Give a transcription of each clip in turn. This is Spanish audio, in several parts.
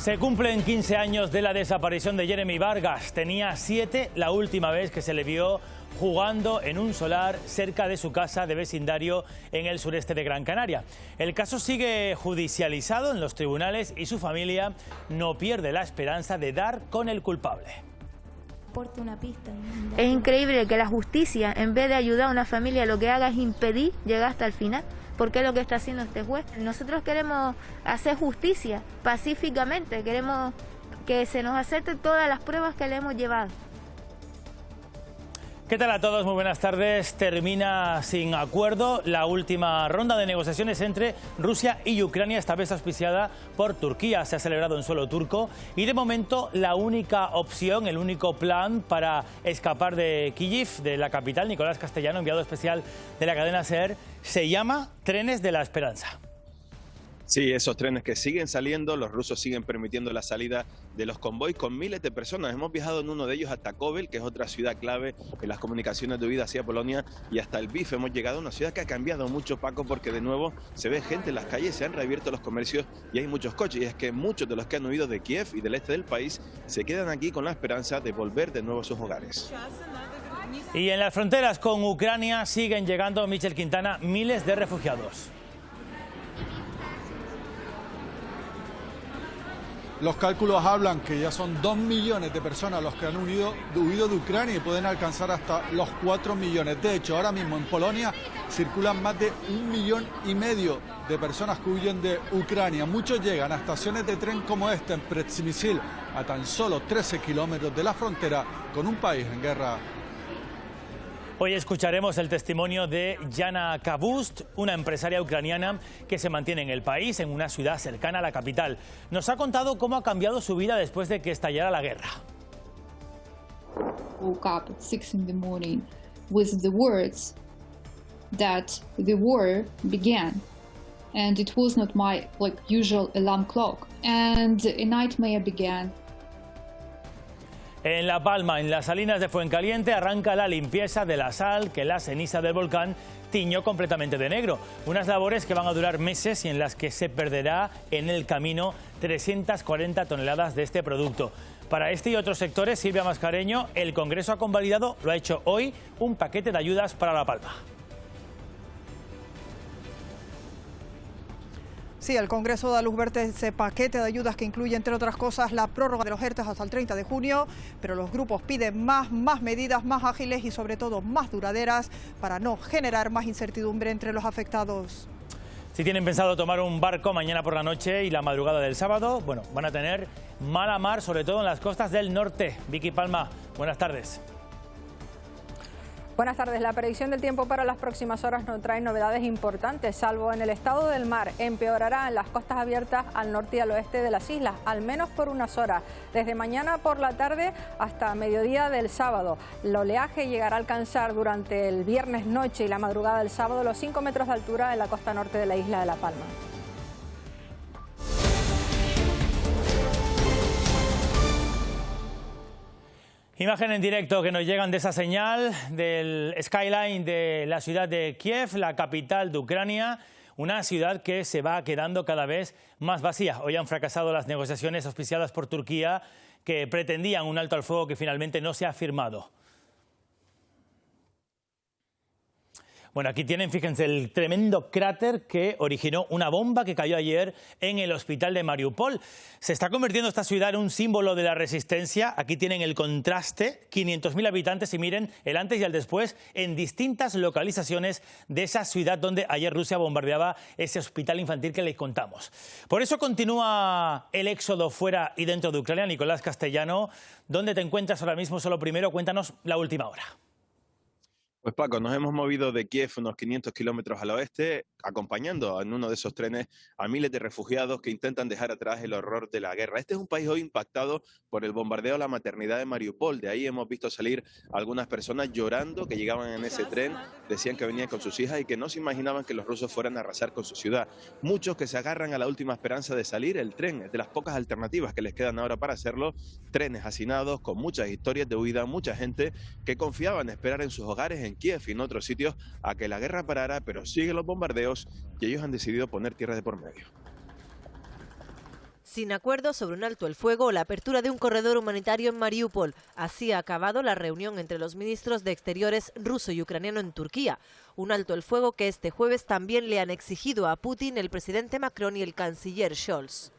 Se cumplen 15 años de la desaparición de Jeremy Vargas. Tenía 7 la última vez que se le vio jugando en un solar cerca de su casa de vecindario en el sureste de Gran Canaria. El caso sigue judicializado en los tribunales y su familia no pierde la esperanza de dar con el culpable. Es increíble que la justicia, en vez de ayudar a una familia, lo que haga es impedir llegar hasta el final. Porque es lo que está haciendo este juez. Nosotros queremos hacer justicia pacíficamente, queremos que se nos acepten todas las pruebas que le hemos llevado. ¿Qué tal a todos? Muy buenas tardes. Termina sin acuerdo la última ronda de negociaciones entre Rusia y Ucrania, esta vez auspiciada por Turquía. Se ha celebrado en suelo turco y de momento la única opción, el único plan para escapar de Kyiv, de la capital, Nicolás Castellano, enviado especial de la cadena SER, se llama Trenes de la Esperanza. Sí, esos trenes que siguen saliendo, los rusos siguen permitiendo la salida de los convoys con miles de personas. Hemos viajado en uno de ellos hasta Kovel, que es otra ciudad clave en las comunicaciones de huida hacia Polonia, y hasta Lviv. Hemos llegado a una ciudad que ha cambiado mucho, Paco, porque de nuevo se ve gente en las calles, se han reabierto los comercios y hay muchos coches. Y es que muchos de los que han huido de Kiev y del este del país se quedan aquí con la esperanza de volver de nuevo a sus hogares. Y en las fronteras con Ucrania siguen llegando, Michel Quintana, miles de refugiados. Los cálculos hablan que ya son 2 millones de personas los que han huido de Ucrania y pueden alcanzar hasta los 4 millones. De hecho, ahora mismo en Polonia circulan más de 1,5 millones de personas que huyen de Ucrania. Muchos llegan a estaciones de tren como esta en Przemyśl, a tan solo 13 kilómetros de la frontera con un país en guerra. Hoy escucharemos el testimonio de Yana Kabust, una empresaria ucraniana que se mantiene en el país, en una ciudad cercana a la capital. Nos ha contado cómo ha cambiado su vida después de que estallara la guerra. Woke up at 6 in the morning with the words that the war began, and it was not my usual alarm clock, and a nightmare began. En La Palma, en las salinas de Fuencaliente, arranca la limpieza de la sal que la ceniza del volcán tiñó completamente de negro. Unas labores que van a durar meses y en las que se perderá en el camino 340 toneladas de este producto. Para este y otros sectores, Silvia Mascareño, el Congreso ha convalidado, lo ha hecho hoy, un paquete de ayudas para La Palma. Sí, el Congreso da luz verde a ese paquete de ayudas que incluye, entre otras cosas, la prórroga de los ERTE hasta el 30 de junio, pero los grupos piden más medidas, más ágiles y sobre todo más duraderas para no generar más incertidumbre entre los afectados. Si tienen pensado tomar un barco mañana por la noche y la madrugada del sábado, bueno, van a tener mala mar, sobre todo en las costas del norte. Vicky Palma, buenas tardes. Buenas tardes. La predicción del tiempo para las próximas horas no trae novedades importantes, salvo en el estado del mar. Empeorará en las costas abiertas al norte y al oeste de las islas, al menos por unas horas, desde mañana por la tarde hasta mediodía del sábado. El oleaje llegará a alcanzar durante el viernes noche y la madrugada del sábado los 5 metros de altura en la costa norte de la isla de La Palma. Imagen en directo que nos llegan de esa señal del skyline de la ciudad de Kiev, la capital de Ucrania, una ciudad que se va quedando cada vez más vacía. Hoy han fracasado las negociaciones auspiciadas por Turquía que pretendían un alto al fuego que finalmente no se ha firmado. Bueno, aquí tienen, fíjense, el tremendo cráter que originó una bomba que cayó ayer en el hospital de Mariupol. Se está convirtiendo esta ciudad en un símbolo de la resistencia. Aquí tienen el contraste, 500.000 habitantes y miren el antes y el después en distintas localizaciones de esa ciudad donde ayer Rusia bombardeaba ese hospital infantil que les contamos. Por eso continúa el éxodo fuera y dentro de Ucrania. Nicolás Castellano, ¿dónde te encuentras ahora mismo? Solo primero cuéntanos la última hora. Pues Paco, nos hemos movido de Kiev unos 500 kilómetros al oeste, acompañando en uno de esos trenes a miles de refugiados que intentan dejar atrás el horror de la guerra. Este es un país hoy impactado por el bombardeo a la maternidad de Mariupol. De ahí hemos visto salir algunas personas llorando que llegaban en ese tren, decían que venían con sus hijas y que no se imaginaban que los rusos fueran a arrasar con su ciudad. Muchos que se agarran a la última esperanza de salir. El tren es de las pocas alternativas que les quedan ahora para hacerlo. Trenes hacinados con muchas historias de huida, mucha gente que confiaba en esperar en sus hogares en Kiev y en otros sitios a que la guerra parara, pero siguen los bombardeos y ellos han decidido poner tierra de por medio. Sin acuerdo sobre un alto el fuego o la apertura de un corredor humanitario en Mariupol. Así ha acabado la reunión entre los ministros de Exteriores ruso y ucraniano en Turquía. Un alto el fuego que este jueves también le han exigido a Putin el presidente Macron y el canciller Scholz.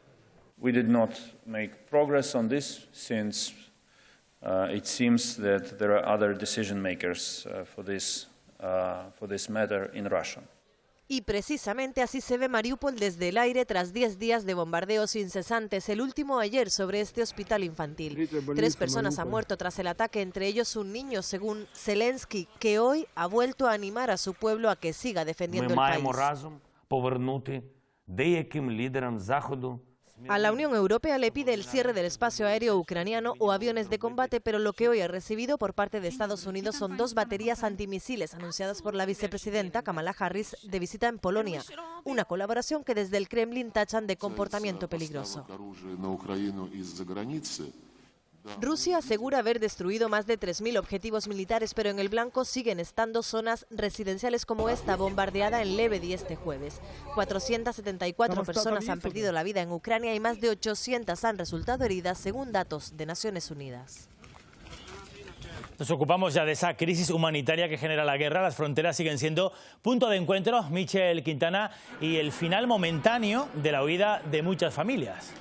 We did not make progress on this since it seems that there are other decision makers for this matter in Russia. Y precisamente así se ve Mariupol desde el aire tras 10 días de bombardeos incesantes, el último ayer sobre este hospital infantil. 3 personas han muerto tras el ataque, entre ellos un niño, según Zelensky, que hoy ha vuelto a animar a su pueblo a que siga defendiendo el país. A la Unión Europea le pide el cierre del espacio aéreo ucraniano o aviones de combate, pero lo que hoy ha recibido por parte de Estados Unidos son 2 baterías antimisiles anunciadas por la vicepresidenta Kamala Harris de visita en Polonia. Una colaboración que desde el Kremlin tachan de comportamiento peligroso. Rusia asegura haber destruido más de 3.000 objetivos militares, pero en el blanco siguen estando zonas residenciales como esta bombardeada en Lebedi este jueves. 474 personas han perdido la vida en Ucrania y más de 800 han resultado heridas, según datos de Naciones Unidas. Nos ocupamos ya de esa crisis humanitaria que genera la guerra. Las fronteras siguen siendo punto de encuentro, Michel Quintana, y el final momentáneo de la huida de muchas familias.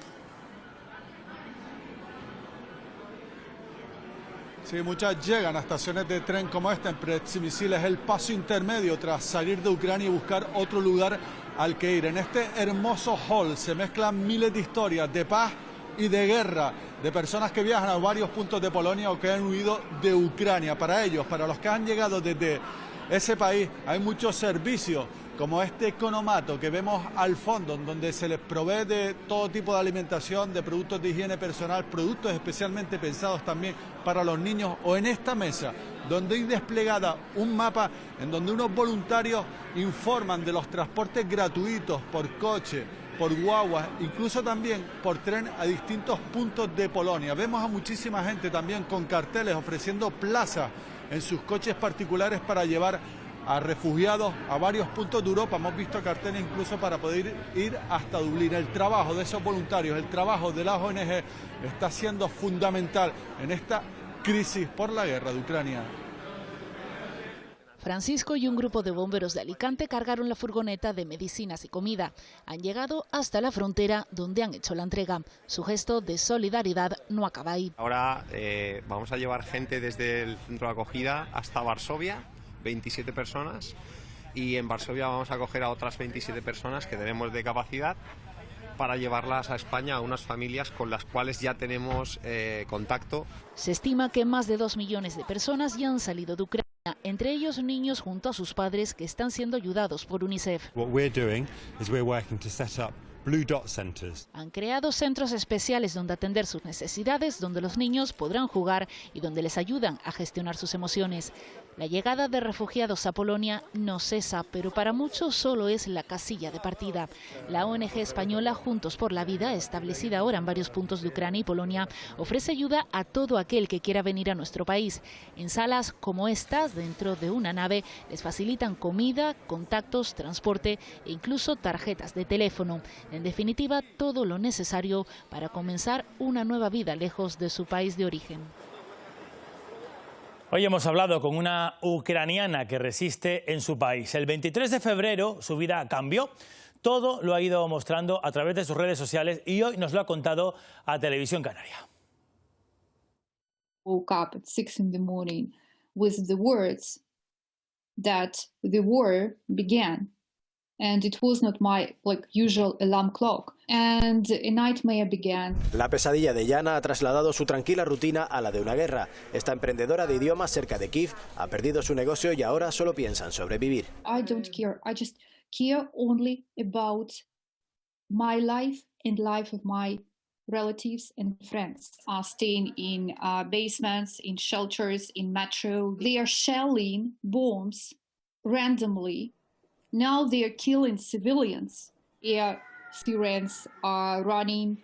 Sí, muchas llegan a estaciones de tren como esta. En Przemyśl es el paso intermedio tras salir de Ucrania y buscar otro lugar al que ir. En este hermoso hall se mezclan miles de historias de paz y de guerra, de personas que viajan a varios puntos de Polonia o que han huido de Ucrania. Para ellos, para los que han llegado desde ese país, hay muchos servicios como este economato que vemos al fondo, en donde se les provee de todo tipo de alimentación, de productos de higiene personal, productos especialmente pensados también para los niños, o en esta mesa, donde hay desplegada un mapa en donde unos voluntarios informan de los transportes gratuitos por coche, por guaguas, incluso también por tren a distintos puntos de Polonia. Vemos a muchísima gente también con carteles ofreciendo plazas en sus coches particulares para llevar a refugiados a varios puntos de Europa. Hemos visto carteles incluso para poder ir hasta Dublín. El trabajo de esos voluntarios, el trabajo de las ONG está siendo fundamental en esta crisis por la guerra de Ucrania. Francisco y un grupo de bomberos de Alicante cargaron la furgoneta de medicinas y comida. Han llegado hasta la frontera, donde han hecho la entrega. Su gesto de solidaridad no acaba ahí. Ahora vamos a llevar gente desde el centro de acogida hasta Varsovia, 27 personas, y en Varsovia vamos a acoger a otras 27 personas que tenemos de capacidad para llevarlas a España a unas familias con las cuales ya tenemos contacto. Se estima que más de 2 millones de personas ya han salido de Ucrania, entre ellos niños junto a sus padres que están siendo ayudados por UNICEF. Blue Dot Centers. Han creado centros especiales donde atender sus necesidades, donde los niños podrán jugar y donde les ayudan a gestionar sus emociones. La llegada de refugiados a Polonia no cesa, pero para muchos solo es la casilla de partida. La ONG española Juntos por la Vida, establecida ahora en varios puntos de Ucrania y Polonia, ofrece ayuda a todo aquel que quiera venir a nuestro país. En salas como estas, dentro de una nave, les facilitan comida, contactos, transporte e incluso tarjetas de teléfono. En definitiva, todo lo necesario para comenzar una nueva vida lejos de su país de origen. Hoy hemos hablado con una ucraniana que resiste en su país. El 23 de febrero su vida cambió. Todo lo ha ido mostrando a través de sus redes sociales y hoy nos lo ha contado a Televisión Canaria. Woke up at 6 in the morning with the words that the war began. And it was not my usual alarm clock. And a nightmare began. La pesadilla de Yana ha trasladado su tranquila rutina a la de una guerra. Esta emprendedora de idiomas cerca de Kiev ha perdido su negocio y ahora solo piensa en sobrevivir. I don't care. I just care only about my life and life of my relatives and friends. Are staying in basements, in shelters, in metro. They are shelling bombs randomly. Now they are killing civilians. Air sirens are running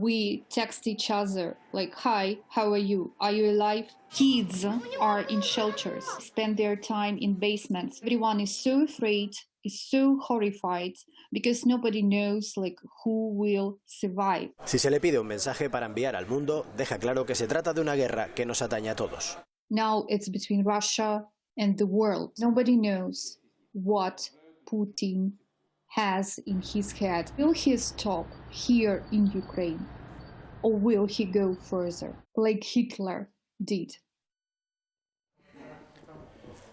We text each other like, "Hi, how are you? Are you alive?" Kids are in shelters, spend their time in basements. Everyone is so afraid, is so horrified, because nobody knows like who will survive. Si se le pide un mensaje para enviar al mundo, deja claro que se trata de una guerra que nos atañe a todos. Now it's between Russia and the world. Nobody knows what Putin has in his head. Will he stop here in Ukraine, or will he go further, like Hitler did?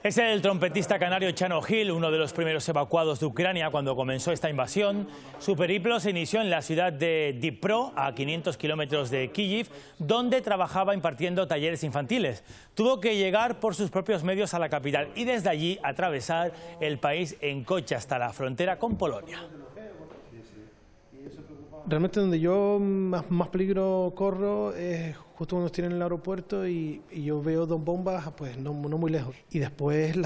Es el trompetista canario Chano Hill, uno de los primeros evacuados de Ucrania cuando comenzó esta invasión. Su periplo se inició en la ciudad de Dnipro, a 500 kilómetros de Kyiv, donde trabajaba impartiendo talleres infantiles. Tuvo que llegar por sus propios medios a la capital y desde allí atravesar el país en coche hasta la frontera con Polonia. Realmente donde yo más peligro corro es justo cuando estoy en el aeropuerto y yo veo dos bombas pues no muy lejos. Y después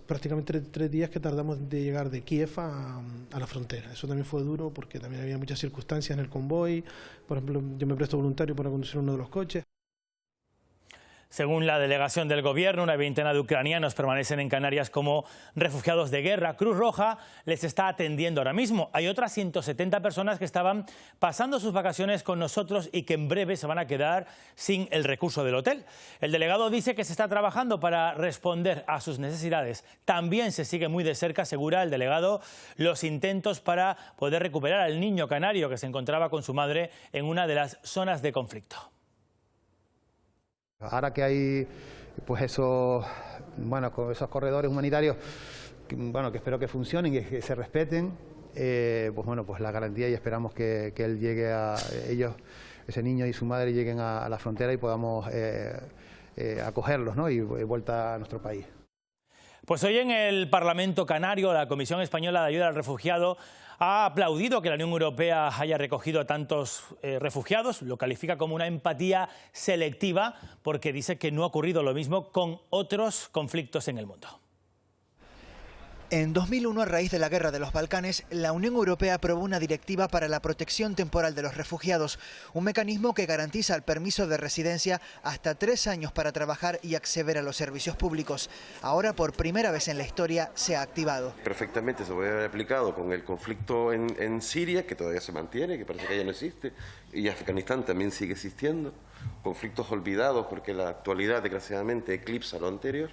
prácticamente tres días que tardamos de llegar de Kiev a la frontera. Eso también fue duro porque también había muchas circunstancias en el convoy. Por ejemplo, yo me presto voluntario para conducir uno de los coches. Según la delegación del gobierno, una veintena de ucranianos permanecen en Canarias como refugiados de guerra. Cruz Roja les está atendiendo ahora mismo. Hay otras 170 personas que estaban pasando sus vacaciones con nosotros y que en breve se van a quedar sin el recurso del hotel. El delegado dice que se está trabajando para responder a sus necesidades. También se sigue muy de cerca, asegura el delegado, los intentos para poder recuperar al niño canario que se encontraba con su madre en una de las zonas de conflicto. Ahora que hay pues esos corredores humanitarios que espero que funcionen y que se respeten, pues la garantía y esperamos que él llegue a ellos, ese niño y su madre lleguen a la frontera y podamos acogerlos, ¿no? Y vuelta a nuestro país. Pues hoy en el Parlamento Canario, la Comisión Española de Ayuda al Refugiado ha aplaudido que la Unión Europea haya recogido a tantos refugiados. Lo califica como una empatía selectiva porque dice que no ha ocurrido lo mismo con otros conflictos en el mundo. En 2001, a raíz de la guerra de los Balcanes, la Unión Europea aprobó una directiva para la protección temporal de los refugiados, un mecanismo que garantiza el permiso de residencia hasta 3 años para trabajar y acceder a los servicios públicos. Ahora, por primera vez en la historia, se ha activado. Perfectamente se puede haber aplicado con el conflicto en Siria, que todavía se mantiene, que parece que ya no existe, y Afganistán también sigue existiendo, conflictos olvidados porque la actualidad, desgraciadamente, eclipsa lo anterior.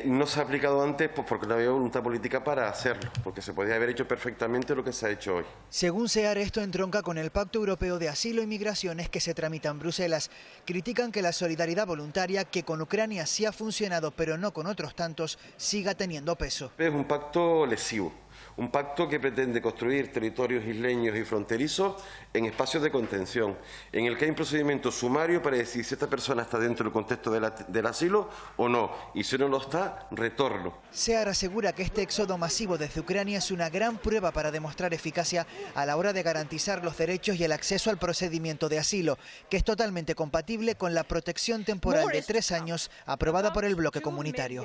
No se ha aplicado antes pues porque no había voluntad política para hacerlo, porque se podía haber hecho perfectamente lo que se ha hecho hoy. Según SEAR, esto entronca con el Pacto Europeo de Asilo y Migraciones que se tramita en Bruselas. Critican que la solidaridad voluntaria, que con Ucrania sí ha funcionado pero no con otros tantos, siga teniendo peso. Es un pacto lesivo. Un pacto que pretende construir territorios isleños y fronterizos en espacios de contención, en el que hay un procedimiento sumario para decir si esta persona está dentro del contexto del asilo o no, y si no lo está, retorno. SEAR asegura que este éxodo masivo desde Ucrania es una gran prueba para demostrar eficacia a la hora de garantizar los derechos y el acceso al procedimiento de asilo, que es totalmente compatible con la protección temporal de 3 años aprobada por el bloque comunitario.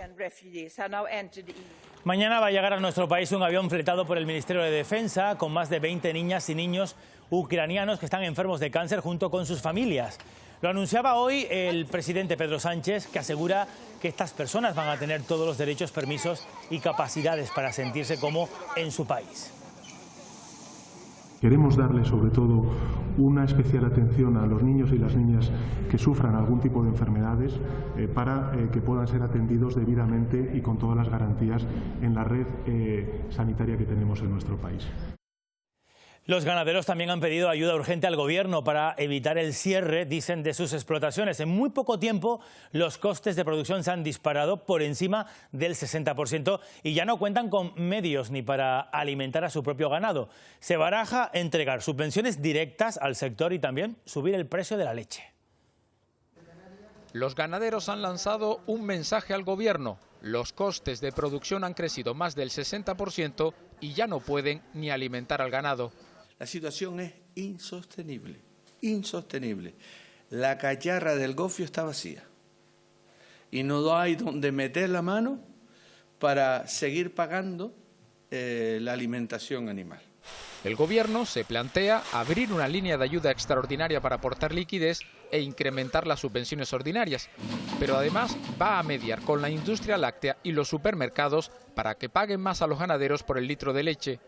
Mañana va a llegar a nuestro país un avión fletado por el Ministerio de Defensa con más de 20 niñas y niños ucranianos que están enfermos de cáncer junto con sus familias. Lo anunciaba hoy el presidente Pedro Sánchez, que asegura que estas personas van a tener todos los derechos, permisos y capacidades para sentirse como en su país. Queremos darle sobre todo una especial atención a los niños y las niñas que sufran algún tipo de enfermedades para que puedan ser atendidos debidamente y con todas las garantías en la red sanitaria que tenemos en nuestro país. Los ganaderos también han pedido ayuda urgente al gobierno para evitar el cierre, dicen, de sus explotaciones. En muy poco tiempo los costes de producción se han disparado por encima del 60% y ya no cuentan con medios ni para alimentar a su propio ganado. Se baraja entregar subvenciones directas al sector y también subir el precio de la leche. Los ganaderos han lanzado un mensaje al gobierno. Los costes de producción han crecido más del 60% y ya no pueden ni alimentar al ganado. La situación es insostenible, insostenible. La cacharra del gofio está vacía y no hay donde meter la mano para seguir pagando la alimentación animal. El gobierno se plantea abrir una línea de ayuda extraordinaria para aportar liquidez e incrementar las subvenciones ordinarias, pero además va a mediar con la industria láctea y los supermercados para que paguen más a los ganaderos por el litro de leche.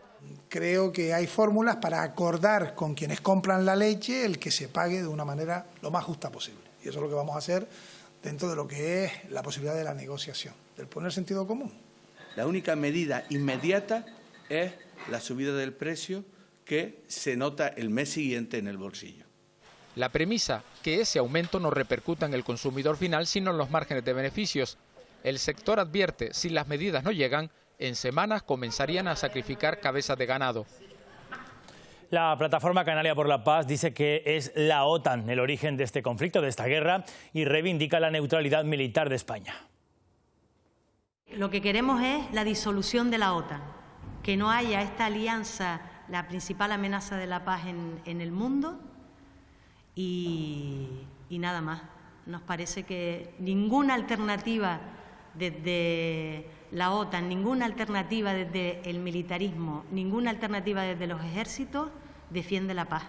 Creo que hay fórmulas para acordar con quienes compran la leche el que se pague de una manera lo más justa posible. Y eso es lo que vamos a hacer dentro de lo que es la posibilidad de la negociación, del poner sentido común. La única medida inmediata es la subida del precio que se nota el mes siguiente en el bolsillo. La premisa, que ese aumento no repercuta en el consumidor final, sino en los márgenes de beneficios. El sector advierte, si las medidas no llegan, en semanas comenzarían a sacrificar cabezas de ganado. La Plataforma Canaria por la Paz dice que es la OTAN el origen de este conflicto, de esta guerra, y reivindica la neutralidad militar de España. Lo que queremos es la disolución de la OTAN, que no haya esta alianza, la principal amenaza de la paz en el mundo, y nada más. Nos parece que ninguna alternativa desde la OTAN, ninguna alternativa desde el militarismo, ninguna alternativa desde los ejércitos defiende la paz.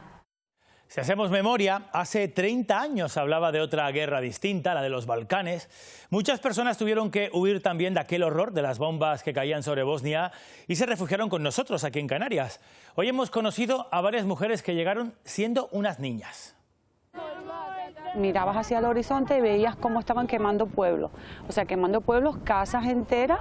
Si hacemos memoria, hace 30 años se hablaba de otra guerra distinta, la de los Balcanes. Muchas personas tuvieron que huir también de aquel horror de las bombas que caían sobre Bosnia y se refugiaron con nosotros aquí en Canarias. Hoy hemos conocido a varias mujeres que llegaron siendo unas niñas. Mirabas hacia el horizonte y veías cómo estaban quemando pueblos, o sea, quemando pueblos, casas enteras,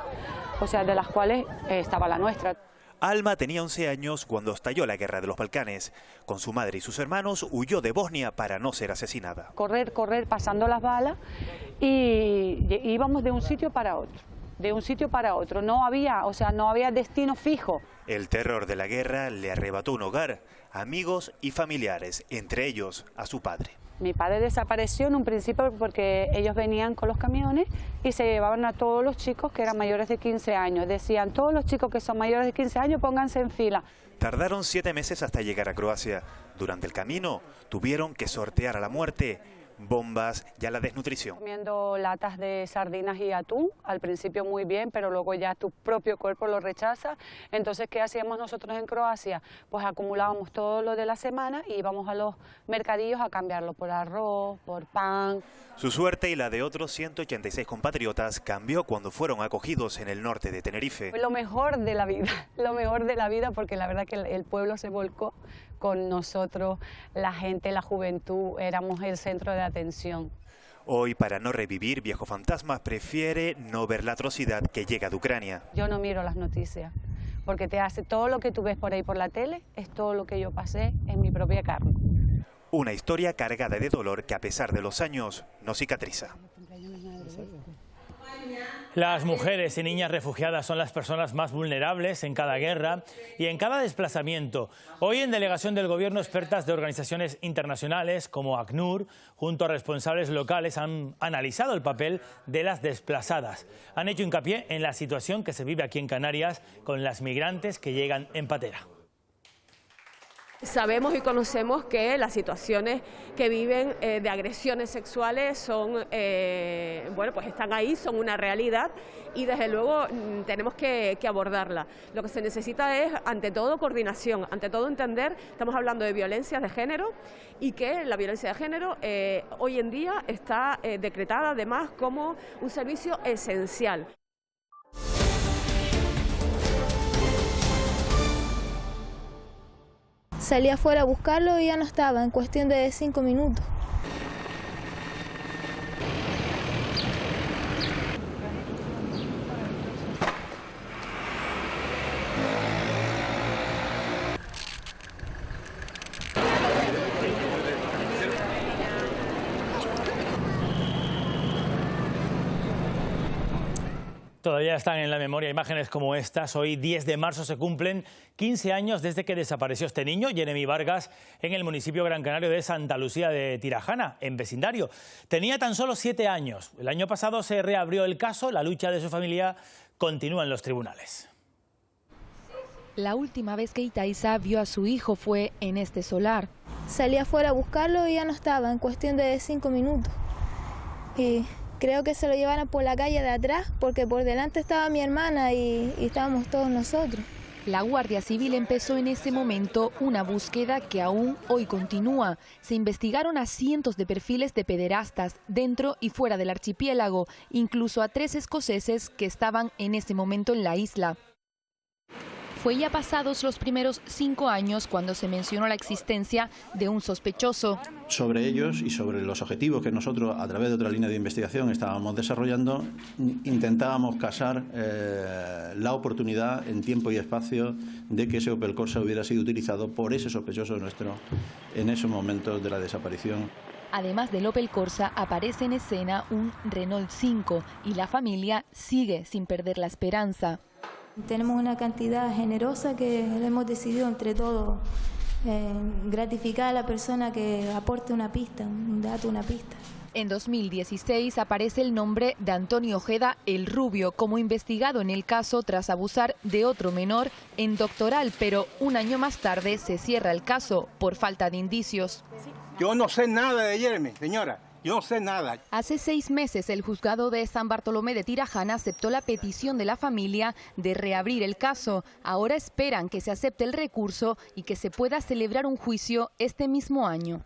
o sea, de las cuales estaba la nuestra. Alma tenía 11 años cuando estalló la guerra de los Balcanes. Con su madre y sus hermanos huyó de Bosnia para no ser asesinada. Correr, pasando las balas y íbamos de un sitio para otro. No había, no había destino fijo. El terror de la guerra le arrebató un hogar, amigos y familiares, entre ellos a su padre. Mi padre desapareció en un principio porque ellos venían con los camiones y se llevaban a todos los chicos que eran mayores de 15 años. Decían, todos los chicos que son mayores de 15 años pónganse en fila. Tardaron 7 meses hasta llegar a Croacia. Durante el camino tuvieron que sortear a la muerte, bombas y a la desnutrición. Comiendo latas de sardinas y atún, al principio muy bien, pero luego ya tu propio cuerpo lo rechaza. Entonces, ¿qué hacíamos nosotros en Croacia? Pues acumulábamos todo lo de la semana y íbamos a los mercadillos a cambiarlo por arroz, por pan. Su suerte y la de otros 186 compatriotas cambió cuando fueron acogidos en el norte de Tenerife. Fue lo mejor de la vida, porque la verdad que el pueblo se volcó con nosotros, la gente, la juventud, éramos el centro de atención. Hoy, para no revivir viejos fantasmas, prefiere no ver la atrocidad que llega de Ucrania. Yo no miro las noticias, porque te hace todo lo que tú ves por ahí por la tele, es todo lo que yo pasé en mi propia carne. Una historia cargada de dolor que a pesar de los años no cicatriza. Las mujeres y niñas refugiadas son las personas más vulnerables en cada guerra y en cada desplazamiento. Hoy en delegación del Gobierno, expertas de organizaciones internacionales como ACNUR, junto a responsables locales, han analizado el papel de las desplazadas. Han hecho hincapié en la situación que se vive aquí en Canarias con las migrantes que llegan en patera. Sabemos y conocemos que las situaciones que viven de agresiones sexuales son, pues están ahí, son una realidad y desde luego tenemos que abordarla. Lo que se necesita es, ante todo, coordinación, ante todo entender, estamos hablando de violencias de género y que la violencia de género hoy en día está decretada además como un servicio esencial. Salí afuera a buscarlo y ya no estaba, en cuestión de 5 minutos. Todavía están en la memoria imágenes como estas. Hoy, 10 de marzo, se cumplen 15 años desde que desapareció este niño, Jeremy Vargas, en el municipio gran canario de Santa Lucía de Tirajana, en vecindario. Tenía tan solo 7 años. El año pasado se reabrió el caso. La lucha de su familia continúa en los tribunales. La última vez que Itaiza vio a su hijo fue en este solar. Salí afuera a buscarlo y ya no estaba, en cuestión de 5 minutos. Y creo que se lo llevaron por la calle de atrás, porque por delante estaba mi hermana y estábamos todos nosotros. La Guardia Civil empezó en ese momento una búsqueda que aún hoy continúa. Se investigaron a cientos de perfiles de pederastas dentro y fuera del archipiélago, incluso a 3 escoceses que estaban en ese momento en la isla. Fue ya pasados los primeros 5 años cuando se mencionó la existencia de un sospechoso. Sobre ellos y sobre los objetivos que nosotros, a través de otra línea de investigación, estábamos desarrollando, intentábamos casar la oportunidad en tiempo y espacio de que ese Opel Corsa hubiera sido utilizado por ese sospechoso nuestro en esos momentos de la desaparición. Además del Opel Corsa, aparece en escena un Renault 5 y la familia sigue sin perder la esperanza. Tenemos una cantidad generosa que hemos decidido entre todos gratificar a la persona que aporte una pista, un dato, una pista. En 2016 aparece el nombre de Antonio Ojeda el Rubio como investigado en el caso tras abusar de otro menor en Doctoral, pero un año más tarde se cierra el caso por falta de indicios. Yo no sé nada de Jeremy, señora. Yo no sé nada. Hace 6 meses el juzgado de San Bartolomé de Tirajana aceptó la petición de la familia de reabrir el caso. Ahora esperan que se acepte el recurso y que se pueda celebrar un juicio este mismo año.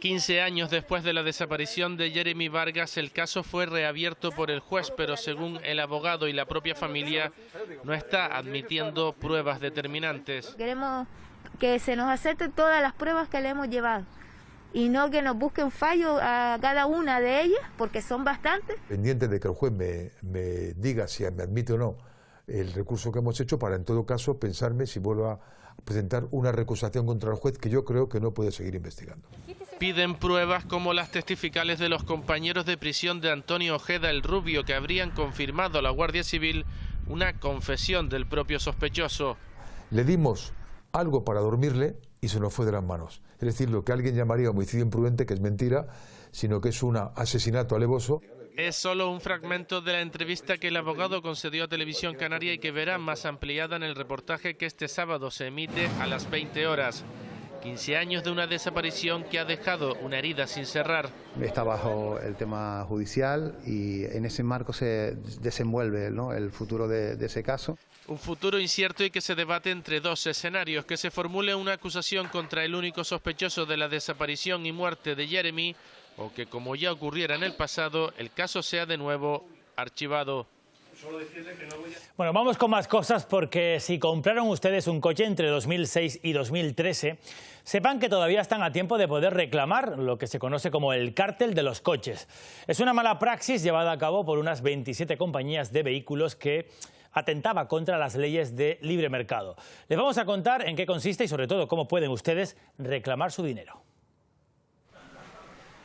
15 años después de la desaparición de Jeremy Vargas, el caso fue reabierto por el juez, pero según el abogado y la propia familia, no está admitiendo pruebas determinantes. Queremos que se nos acepten todas las pruebas que le hemos llevado y no que nos busquen fallo a cada una de ellas, porque son bastantes. Pendiente de que el juez me diga si me admite o no el recurso que hemos hecho, para en todo caso pensarme si vuelvo a presentar una recusación contra el juez, que yo creo que no puede seguir investigando. Piden pruebas como las testificales de los compañeros de prisión de Antonio Ojeda el Rubio, que habrían confirmado a la Guardia Civil una confesión del propio sospechoso. Le dimos algo para dormirle y se nos fue de las manos. Es decir, lo que alguien llamaría homicidio imprudente, que es mentira, sino que es un asesinato alevoso. Es solo un fragmento de la entrevista que el abogado concedió a Televisión Canaria y que verá más ampliada en el reportaje que este sábado se emite a las 20 horas. 15 años de una desaparición que ha dejado una herida sin cerrar. Está bajo el tema judicial y en ese marco se desenvuelve, ¿no?, el futuro de ese caso. Un futuro incierto y que se debate entre 2 escenarios: que se formule una acusación contra el único sospechoso de la desaparición y muerte de Jeremy, o que, como ya ocurriera en el pasado, el caso sea de nuevo archivado. Bueno, vamos con más cosas, porque si compraron ustedes un coche entre 2006 y 2013, sepan que todavía están a tiempo de poder reclamar lo que se conoce como el cártel de los coches. Es una mala praxis llevada a cabo por unas 27 compañías de vehículos que atentaba contra las leyes de libre mercado. Les vamos a contar en qué consiste y sobre todo cómo pueden ustedes reclamar su dinero.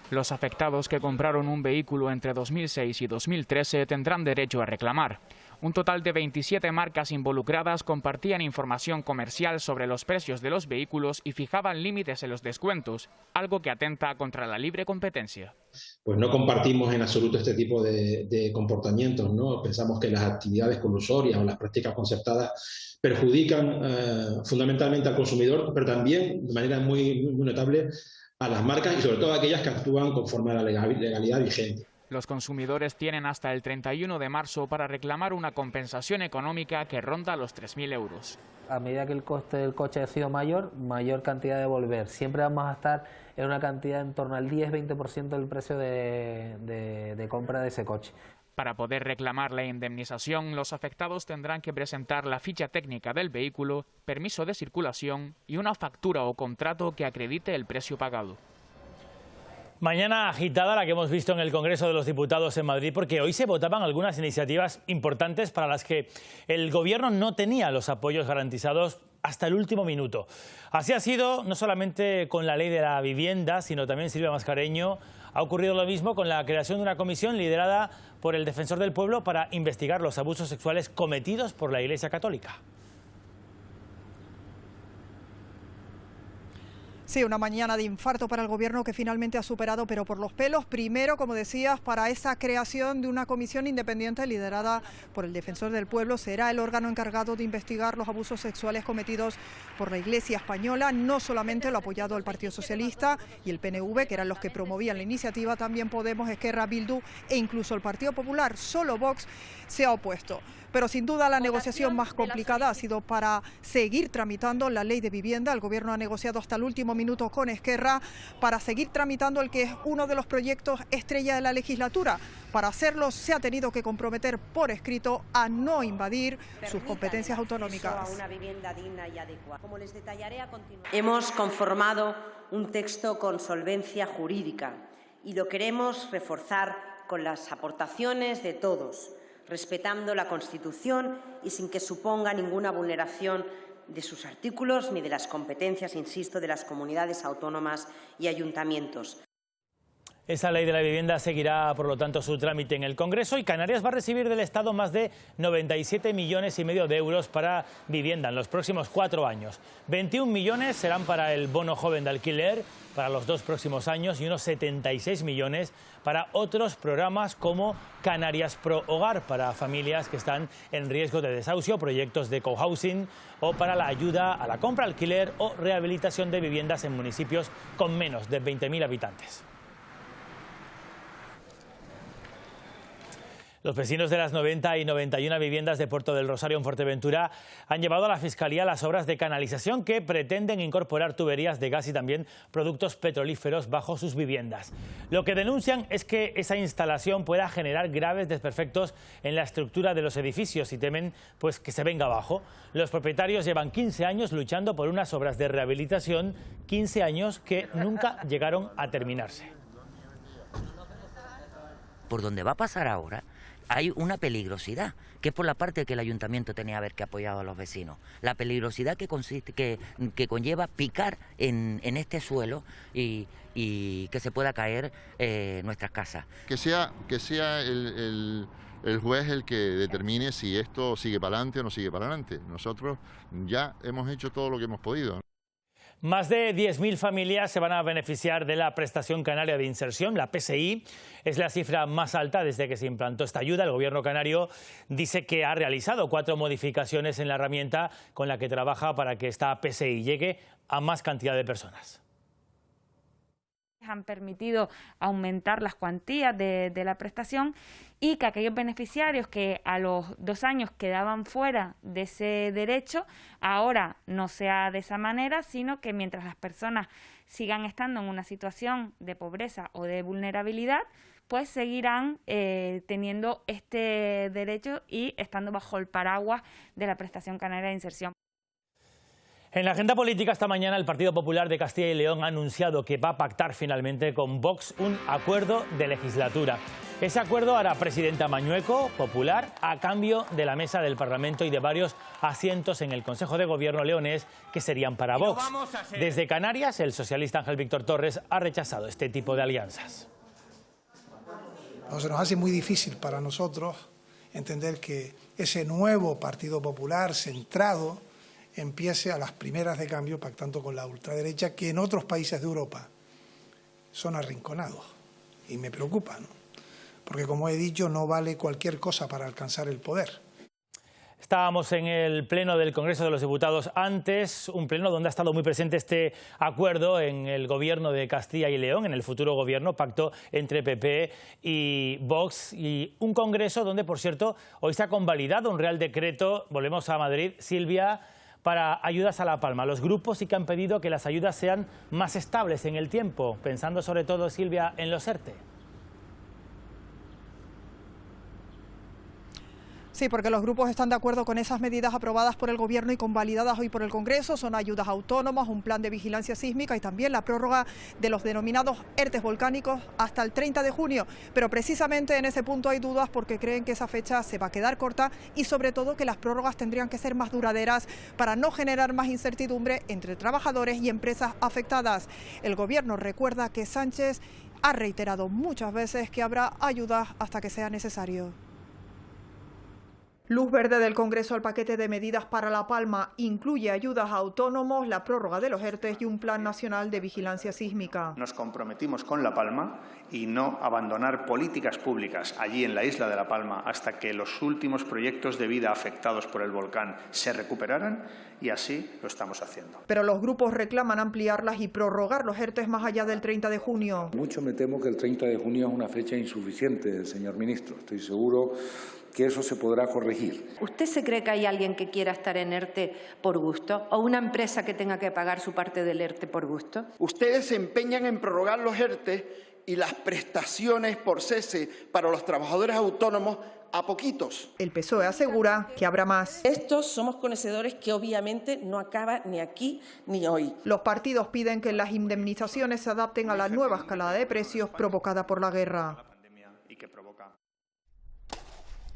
Los afectados que compraron un vehículo entre 2006 y 2013 tendrán derecho a reclamar. Un total de 27 marcas involucradas compartían información comercial sobre los precios de los vehículos y fijaban límites en los descuentos, algo que atenta contra la libre competencia. Pues no compartimos en absoluto este tipo de comportamientos, ¿no? Pensamos que las actividades colusorias o las prácticas concertadas perjudican fundamentalmente al consumidor, pero también de manera muy notable a las marcas y sobre todo a aquellas que actúan conforme a la legalidad vigente. Los consumidores tienen hasta el 31 de marzo para reclamar una compensación económica que ronda los 3.000 euros. A medida que el coste del coche ha sido mayor cantidad de devolver. Siempre vamos a estar en una cantidad en torno al 10-20% del precio de compra de ese coche. Para poder reclamar la indemnización, los afectados tendrán que presentar la ficha técnica del vehículo, permiso de circulación y una factura o contrato que acredite el precio pagado. Mañana agitada la que hemos visto en el Congreso de los Diputados en Madrid, porque hoy se votaban algunas iniciativas importantes para las que el Gobierno no tenía los apoyos garantizados hasta el último minuto. Así ha sido no solamente con la ley de la vivienda, sino también, Silvia Mascareño, ha ocurrido lo mismo con la creación de una comisión liderada por el Defensor del Pueblo para investigar los abusos sexuales cometidos por la Iglesia Católica. Sí, una mañana de infarto para el Gobierno que finalmente ha superado, pero por los pelos. Primero, como decías, para esa creación de una comisión independiente liderada por el Defensor del Pueblo. Será el órgano encargado de investigar los abusos sexuales cometidos por la Iglesia española. No solamente lo ha apoyado el Partido Socialista y el PNV, que eran los que promovían la iniciativa, también Podemos, Esquerra, Bildu e incluso el Partido Popular. Solo Vox se ha opuesto. Pero sin duda la negociación más complicada ha sido para seguir tramitando la ley de vivienda. El Gobierno ha negociado hasta el último minuto con Esquerra para seguir tramitando el que es uno de los proyectos estrella de la legislatura. Para hacerlo se ha tenido que comprometer por escrito a no invadir sus competencias autonómicas. Hemos conformado un texto con solvencia jurídica y lo queremos reforzar con las aportaciones de todos, respetando la Constitución y sin que suponga ninguna vulneración de sus artículos ni de las competencias, insisto, de las comunidades autónomas y ayuntamientos. Esa ley de la vivienda seguirá, por lo tanto, su trámite en el Congreso y Canarias va a recibir del Estado más de 97,5 millones de euros para vivienda en los próximos 4 años. 21 millones serán para el bono joven de alquiler para los 2 próximos años y unos 76 millones para otros programas como Canarias Pro Hogar para familias que están en riesgo de desahucio, proyectos de cohousing o para la ayuda a la compra, alquiler o rehabilitación de viviendas en municipios con menos de 20.000 habitantes. Los vecinos de las 90 y 91 viviendas de Puerto del Rosario en Fuerteventura han llevado a la Fiscalía las obras de canalización que pretenden incorporar tuberías de gas y también productos petrolíferos bajo sus viviendas. Lo que denuncian es que esa instalación pueda generar graves desperfectos en la estructura de los edificios y temen pues, que se venga abajo. Los propietarios llevan 15 años luchando por unas obras de rehabilitación, 15 años que nunca llegaron a terminarse. Por donde va a pasar ahora hay una peligrosidad, que es por la parte que el ayuntamiento tenía que haber apoyado a los vecinos. La peligrosidad que conlleva picar en este suelo y que se pueda caer nuestras casas. Que sea el juez el que determine si esto sigue para adelante o no sigue para adelante. Nosotros ya hemos hecho todo lo que hemos podido. Más de 10.000 familias se van a beneficiar de la Prestación Canaria de Inserción, la PSI. Es la cifra más alta desde que se implantó esta ayuda. El Gobierno canario dice que ha realizado 4 modificaciones en la herramienta con la que trabaja para que esta PSI llegue a más cantidad de personas. Han permitido aumentar las cuantías de la prestación y que aquellos beneficiarios que a los 2 años quedaban fuera de ese derecho, ahora no sea de esa manera, sino que mientras las personas sigan estando en una situación de pobreza o de vulnerabilidad, pues seguirán teniendo este derecho y estando bajo el paraguas de la Prestación Canaria de Inserción. En la agenda política esta mañana el Partido Popular de Castilla y León ha anunciado que va a pactar finalmente con Vox un acuerdo de legislatura. Ese acuerdo hará presidente a Mañueco, Popular, a cambio de la mesa del Parlamento y de varios asientos en el Consejo de Gobierno leonés que serían para Vox. Desde Canarias, el socialista Ángel Víctor Torres ha rechazado este tipo de alianzas. Se nos hace muy difícil para nosotros entender que ese nuevo Partido Popular centrado empiece a las primeras de cambio pactando con la ultraderecha, que en otros países de Europa son arrinconados. Y me preocupa, ¿no? Porque, como he dicho, no vale cualquier cosa para alcanzar el poder. Estábamos en el Pleno del Congreso de los Diputados antes, un pleno donde ha estado muy presente este acuerdo en el Gobierno de Castilla y León, en el futuro Gobierno, pacto entre PP y Vox, y un Congreso donde, por cierto, hoy se ha convalidado un Real Decreto, volvemos a Madrid, Silvia, para ayudas a La Palma. Los grupos sí que han pedido que las ayudas sean más estables en el tiempo, pensando sobre todo, Silvia, en los ERTE. Sí, porque los grupos están de acuerdo con esas medidas aprobadas por el Gobierno y convalidadas hoy por el Congreso. Son ayudas autónomas, un plan de vigilancia sísmica y también la prórroga de los denominados ERTEs volcánicos hasta el 30 de junio. Pero precisamente en ese punto hay dudas porque creen que esa fecha se va a quedar corta y sobre todo que las prórrogas tendrían que ser más duraderas para no generar más incertidumbre entre trabajadores y empresas afectadas. El Gobierno recuerda que Sánchez ha reiterado muchas veces que habrá ayudas hasta que sea necesario. Luz verde del Congreso al paquete de medidas para La Palma. Incluye ayudas a autónomos, la prórroga de los ERTE y un plan nacional de vigilancia sísmica. Nos comprometimos con La Palma y no abandonar políticas públicas allí en la isla de La Palma hasta que los últimos proyectos de vida afectados por el volcán se recuperaran, y así lo estamos haciendo. Pero los grupos reclaman ampliarlas y prorrogar los ERTE más allá del 30 de junio. Mucho me temo que el 30 de junio es una fecha insuficiente, señor ministro. Estoy seguro que eso se podrá corregir. ¿Usted se cree que hay alguien que quiera estar en ERTE por gusto o una empresa que tenga que pagar su parte del ERTE por gusto? Ustedes se empeñan en prorrogar los ERTE y las prestaciones por cese para los trabajadores autónomos a poquitos. El PSOE asegura que habrá más. Estos somos conocedores que obviamente no acaba ni aquí ni hoy. Los partidos piden que las indemnizaciones se adapten a la nueva escalada de precios provocada por la guerra.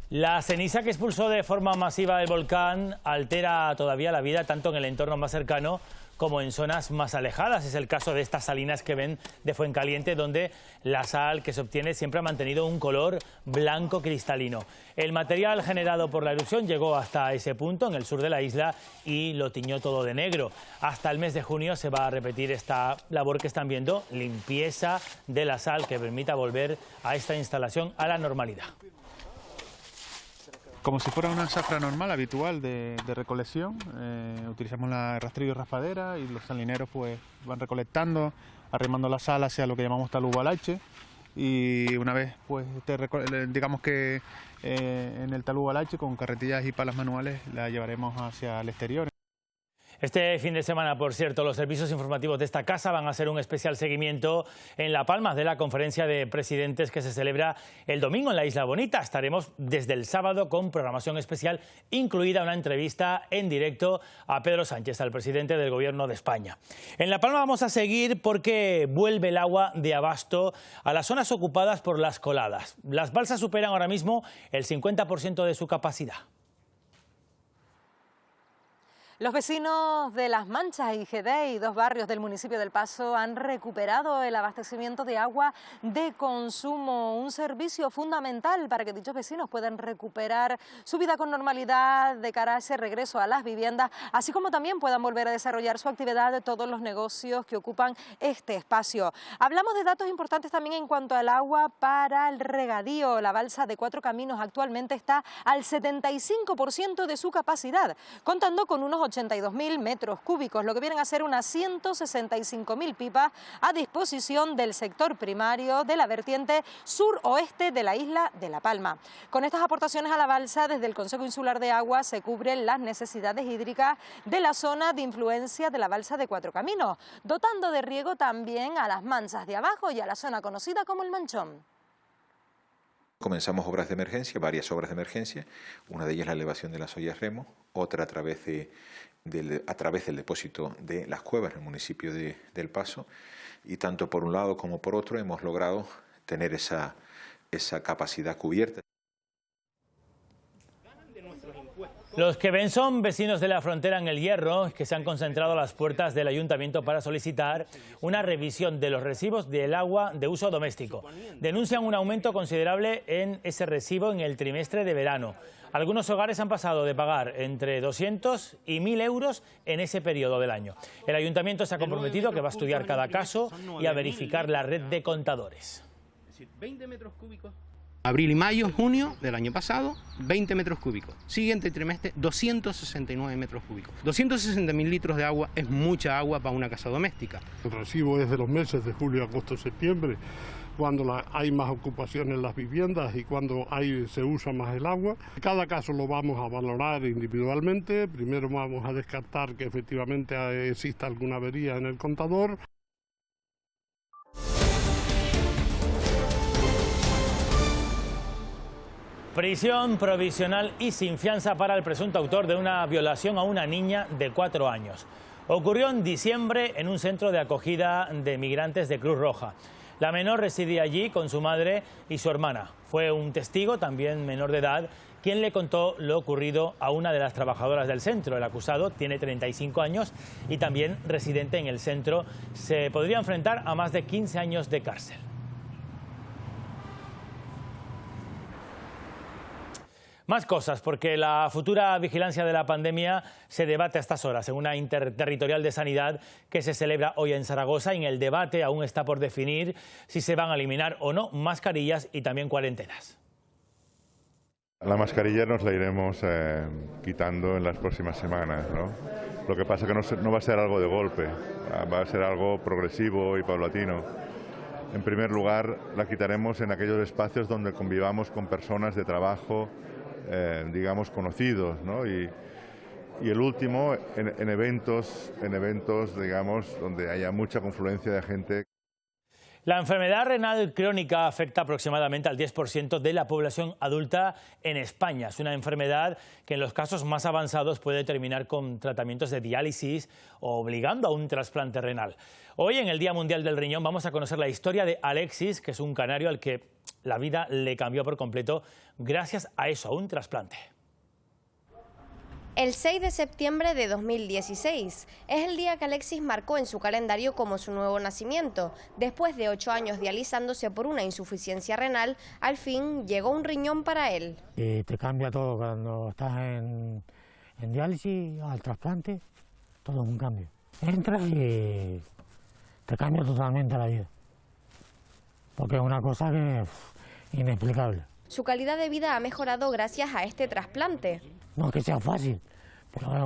La ceniza que expulsó de forma masiva el volcán altera todavía la vida tanto en el entorno más cercano como en zonas más alejadas. Es el caso de estas salinas que ven de Fuencaliente, donde la sal que se obtiene siempre ha mantenido un color blanco cristalino. El material generado por la erupción llegó hasta ese punto en el sur de la isla y lo tiñó todo de negro. Hasta el mes de junio se va a repetir esta labor que están viendo, limpieza de la sal, que permita volver a esta instalación a la normalidad. Como si fuera una zafra normal, habitual de recolección, utilizamos la rastrillo y raspadera y los salineros pues van recolectando, arrimando la sal hacia lo que llamamos talud balache, y una vez pues digamos que en el talud balache con carretillas y palas manuales la llevaremos hacia el exterior. Este fin de semana, por cierto, los servicios informativos de esta casa van a hacer un especial seguimiento en La Palma de la conferencia de presidentes que se celebra el domingo en la Isla Bonita. Estaremos desde el sábado con programación especial, incluida una entrevista en directo a Pedro Sánchez, al presidente del Gobierno de España. En La Palma vamos a seguir porque vuelve el agua de abasto a las zonas ocupadas por las coladas. Las balsas superan ahora mismo el 50% de su capacidad. Los vecinos de Las Manchas y Gedei, dos barrios del municipio del Paso, han recuperado el abastecimiento de agua de consumo, un servicio fundamental para que dichos vecinos puedan recuperar su vida con normalidad de cara a ese regreso a las viviendas, así como también puedan volver a desarrollar su actividad de todos los negocios que ocupan este espacio. Hablamos de datos importantes también en cuanto al agua para el regadío. La balsa de Cuatro Caminos actualmente está al 75% de su capacidad, contando con unos 82.000 metros cúbicos, lo que vienen a ser unas 165.000 pipas a disposición del sector primario de la vertiente sur-oeste de la isla de La Palma. Con estas aportaciones a la balsa, desde el Consejo Insular de Agua se cubren las necesidades hídricas de la zona de influencia de la balsa de Cuatro Caminos, dotando de riego también a las Manchas de abajo y a la zona conocida como el Manchón. Comenzamos obras de emergencia, varias obras de emergencia, una de ellas la elevación de las ollas remo, otra a través del depósito de las cuevas en el municipio del Paso, y tanto por un lado como por otro hemos logrado tener esa capacidad cubierta. Los que ven son vecinos de la frontera en El Hierro, que se han concentrado a las puertas del ayuntamiento para solicitar una revisión de los recibos del agua de uso doméstico. Denuncian un aumento considerable en ese recibo en el trimestre de verano. Algunos hogares han pasado de pagar entre 200 y 1.000 euros en ese periodo del año. El ayuntamiento se ha comprometido que va a estudiar cada caso y a verificar la red de contadores. Es decir, 20 metros cúbicos. Abril y mayo, junio del año pasado, 20 metros cúbicos. Siguiente trimestre, 269 metros cúbicos. 260.000 litros de agua es mucha agua para una casa doméstica. El recibo es de los meses de julio, agosto, septiembre, cuando hay más ocupación en las viviendas y cuando se usa más el agua. Cada caso lo vamos a valorar individualmente. Primero vamos a descartar que efectivamente exista alguna avería en el contador. Prisión provisional y sin fianza para el presunto autor de una violación a una niña de 4 años. Ocurrió en diciembre en un centro de acogida de migrantes de Cruz Roja. La menor residía allí con su madre y su hermana. Fue un testigo, también menor de edad, quien le contó lo ocurrido a una de las trabajadoras del centro. El acusado tiene 35 años y también residente en el centro. Se podría enfrentar a más de 15 años de cárcel. Más cosas, porque la futura vigilancia de la pandemia se debate a estas horas en una interterritorial de sanidad que se celebra hoy en Zaragoza. Y en el debate aún está por definir si se van a eliminar o no mascarillas y también cuarentenas. La mascarilla nos la iremos quitando en las próximas semanas, ¿no? Lo que pasa es que no va a ser algo de golpe, va a ser algo progresivo y paulatino. En primer lugar, la quitaremos en aquellos espacios donde convivamos con personas de trabajo, digamos, conocidos, ¿no? Y el último, en eventos, digamos, donde haya mucha confluencia de gente. La enfermedad renal crónica afecta aproximadamente al 10% de la población adulta en España. Es una enfermedad que en los casos más avanzados puede terminar con tratamientos de diálisis o obligando a un trasplante renal. Hoy, en el Día Mundial del Riñón, vamos a conocer la historia de Alexis, que es un canario al que la vida le cambió por completo gracias a eso, a un trasplante. El 6 de septiembre de 2016 es el día que Alexis marcó en su calendario como su nuevo nacimiento. Después de 8 años dializándose por una insuficiencia renal, al fin llegó un riñón para él. Y te cambia todo cuando estás en diálisis, al trasplante, todo es un cambio. Entras y te cambia totalmente la vida, porque es una cosa que es inexplicable. Su calidad de vida ha mejorado gracias a este trasplante. No es que sea fácil, pero es